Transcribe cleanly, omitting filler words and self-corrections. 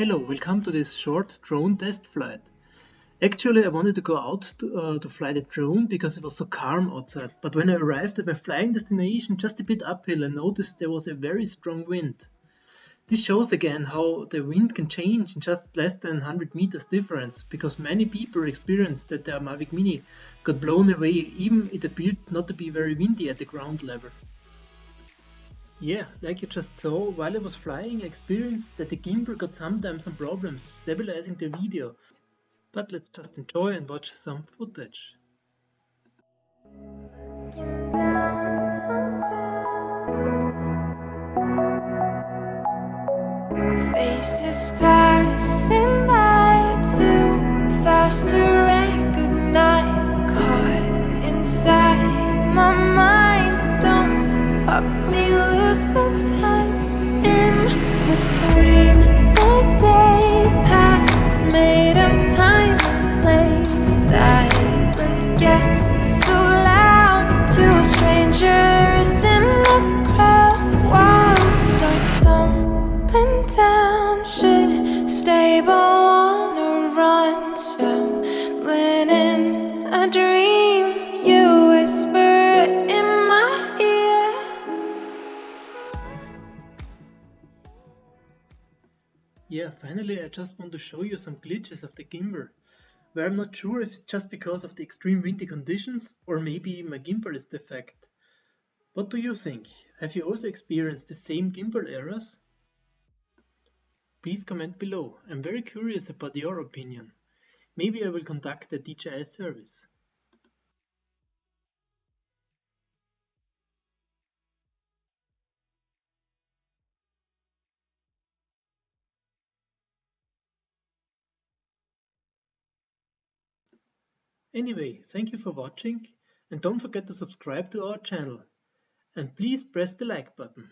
Hello, welcome to this short drone test flight. Actually, I wanted to go out to fly the drone because it was so calm outside, but when I arrived at my flying destination just a bit uphill, I noticed there was a very strong wind. This shows again how the wind can change in just less than 100 meters difference, because many people experienced that their Mavic Mini got blown away even it appeared not to be very windy at the ground level. Yeah, like you just saw, while I was flying, I experienced that the gimbal got sometimes some problems stabilizing the video. But let's just enjoy and watch some footage. Faces passing by too fast to recognize. Caught inside my mind, don't pop me loose this time. In between the space paths made of time and place, silence gets so loud to strangers in the crowd. Walls are tumbling down, should stay but wanna run. Stumbling in a dream, you whisper in my ear. Yeah, finally I just want to show you some glitches of the gimbal, where I'm not sure if it's just because of the extreme windy conditions or maybe my gimbal is defect. What do you think? Have you also experienced the same gimbal errors? Please comment below, I'm very curious about your opinion. Maybe I will contact the DJI service. Anyway, thank you for watching and don't forget to subscribe to our channel. And please press the like button.